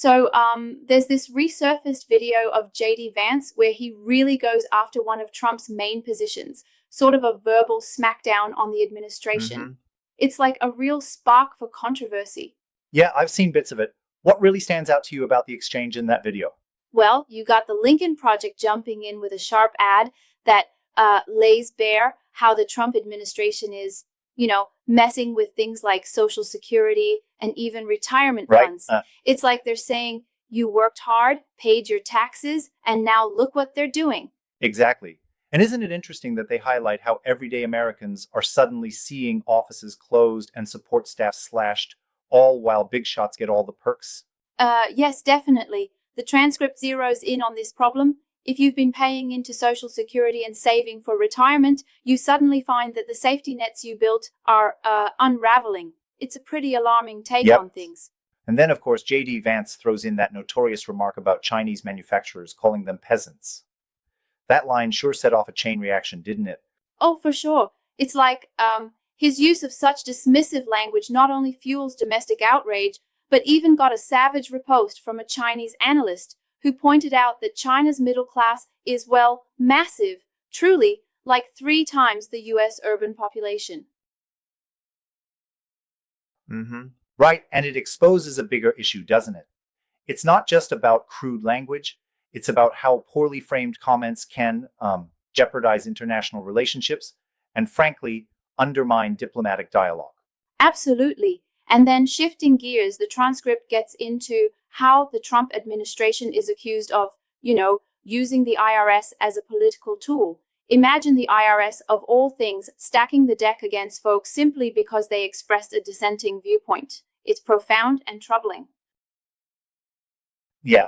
There's this resurfaced video of JD Vance where he really goes after one of Trump's main positions, sort of a verbal smackdown on the administration. It's like a real spark for controversy. Yeah, I've seen bits of it. What really stands out to you about the exchange in that video? Well, you got the Lincoln Project jumping in with a sharp ad that lays bare how the Trump administration is, messing with things like Social Security and even retirement funds. It's like they're saying, you worked hard, paid your taxes, and now look what they're doing. Exactly. And isn't it interesting that they highlight how everyday Americans are suddenly seeing offices closed and support staff slashed, all while big shots get all the perks? Yes, definitely. The transcript zeroes in on this problem. If you've been paying into Social Security and saving for retirement, you suddenly find that the safety nets you built are unraveling. It's a pretty alarming take on things. And then, of course, JD Vance throws in that notorious remark about Chinese manufacturers, calling them peasants. That line sure set off a chain reaction, didn't it? Oh, for sure. It's like his use of such dismissive language not only fuels domestic outrage, but even got a savage riposte from a Chinese analyst who pointed out that China's middle class is, well, massive, truly, like 3 times the US urban population. Right, and it exposes a bigger issue, doesn't it? It's not just about crude language, it's about how poorly framed comments can jeopardize international relationships and, frankly, undermine diplomatic dialogue. Absolutely. And then shifting gears, the transcript gets into how the Trump administration is accused of, using the IRS as a political tool. Imagine the IRS, of all things, stacking the deck against folks simply because they expressed a dissenting viewpoint. It's profound and troubling. Yeah,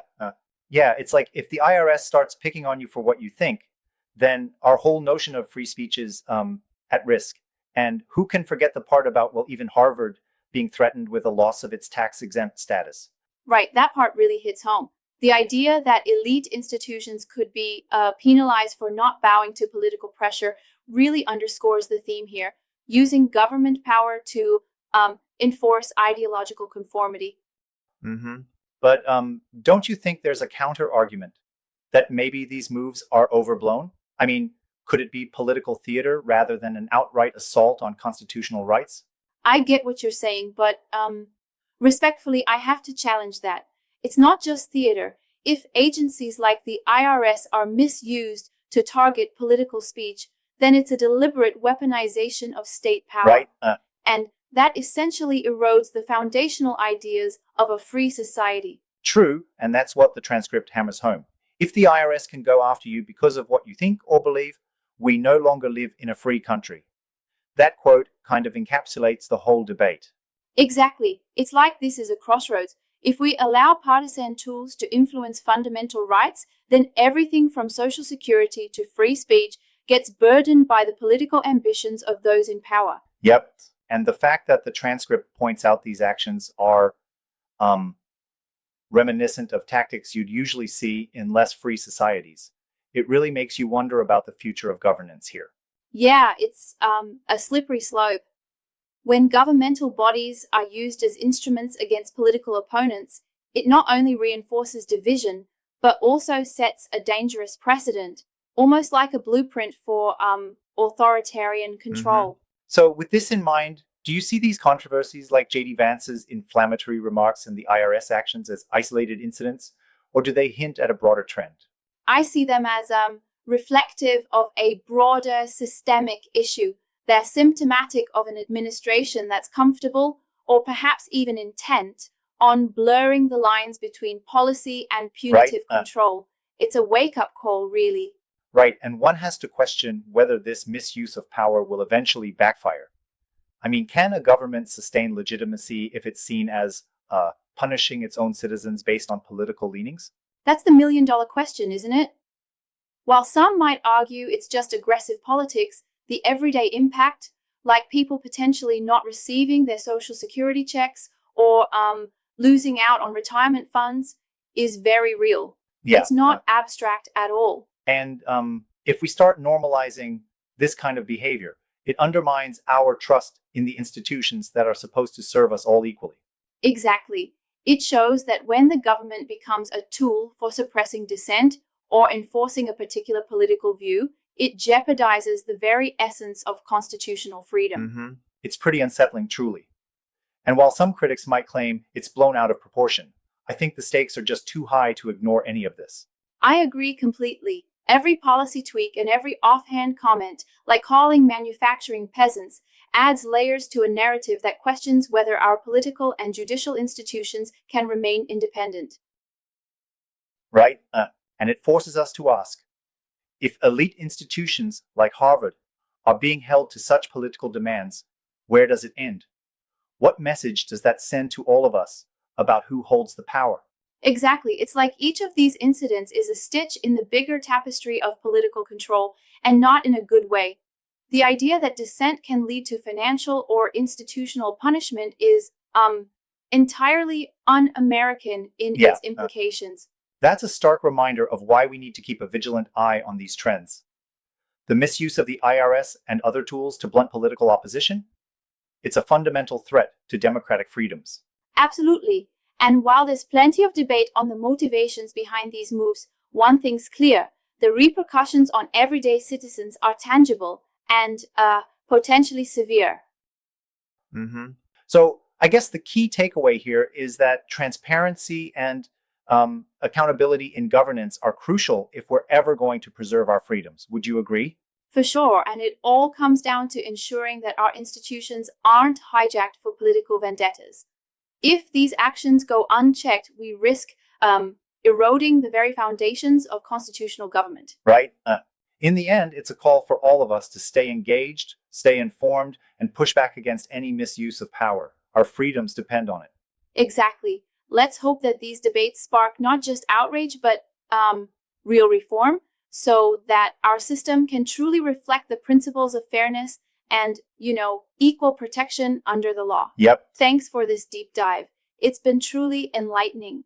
it's like if the IRS starts picking on you for what you think, then our whole notion of free speech is at risk. And who can forget the part about, well, even Harvard being threatened with a loss of its tax-exempt status? Right, that part really hits home. The idea that elite institutions could be penalized for not bowing to political pressure really underscores the theme here, using government power to enforce ideological conformity. But don't you think there's a counter-argument that maybe these moves are overblown? I mean, could it be political theater rather than an outright assault on constitutional rights? I get what you're saying, but respectfully, I have to challenge that. It's not just theater. If agencies like the IRS are misused to target political speech, then it's a deliberate weaponization of state power. Right. And that essentially erodes the foundational ideas of a free society. True, and that's what the transcript hammers home. If the IRS can go after you because of what you think or believe, we no longer live in a free country. That quote kind of encapsulates the whole debate. Exactly. It's like this is a crossroads. If we allow partisan tools to influence fundamental rights, then everything from Social Security to free speech gets burdened by the political ambitions of those in power. Yep. And the fact that the transcript points out these actions are reminiscent of tactics you'd usually see in less free societies, it really makes you wonder about the future of governance here. Yeah, it's a slippery slope. When governmental bodies are used as instruments against political opponents, it not only reinforces division, but also sets a dangerous precedent, almost like a blueprint for authoritarian control. So with this in mind, do you see these controversies like JD Vance's inflammatory remarks and the IRS actions as isolated incidents, or do they hint at a broader trend? I see them as reflective of a broader systemic issue. They're symptomatic of an administration that's comfortable, or perhaps even intent, on blurring the lines between policy and punitive control. It's a wake-up call, really. Right, and one has to question whether this misuse of power will eventually backfire. I mean, can a government sustain legitimacy if it's seen as punishing its own citizens based on political leanings? That's the million-dollar question, isn't it? While some might argue it's just aggressive politics, the everyday impact, like people potentially not receiving their Social Security checks or losing out on retirement funds, is very real. Yeah, it's not abstract at all. And if we start normalizing this kind of behavior, it undermines our trust in the institutions that are supposed to serve us all equally. Exactly. It shows that when the government becomes a tool for suppressing dissent or enforcing a particular political view, it jeopardizes the very essence of constitutional freedom. It's pretty unsettling, truly. And while some critics might claim it's blown out of proportion, I think the stakes are just too high to ignore any of this. I agree completely. Every policy tweak and every offhand comment, like calling manufacturing peasants, adds layers to a narrative that questions whether our political and judicial institutions can remain independent. Right? And it forces us to ask, if elite institutions like Harvard are being held to such political demands, where does it end? What message does that send to all of us about who holds the power? Exactly. It's like each of these incidents is a stitch in the bigger tapestry of political control, and not in a good way. The idea that dissent can lead to financial or institutional punishment is entirely un-American in its implications. That's a stark reminder of why we need to keep a vigilant eye on these trends. The misuse of the IRS and other tools to blunt political opposition? It's a fundamental threat to democratic freedoms. Absolutely. And while there's plenty of debate on the motivations behind these moves, one thing's clear: the repercussions on everyday citizens are tangible and potentially severe. So I guess the key takeaway here is that transparency and accountability in governance are crucial if we're ever going to preserve our freedoms. Would you agree? For sure, and it all comes down to ensuring that our institutions aren't hijacked for political vendettas. If these actions go unchecked, we risk eroding the very foundations of constitutional government. Right? In the end, it's a call for all of us to stay engaged, stay informed, and push back against any misuse of power. Our freedoms depend on it. Exactly. Let's hope that these debates spark not just outrage, but real reform, so that our system can truly reflect the principles of fairness and, equal protection under the law. Yep. Thanks for this deep dive. It's been truly enlightening.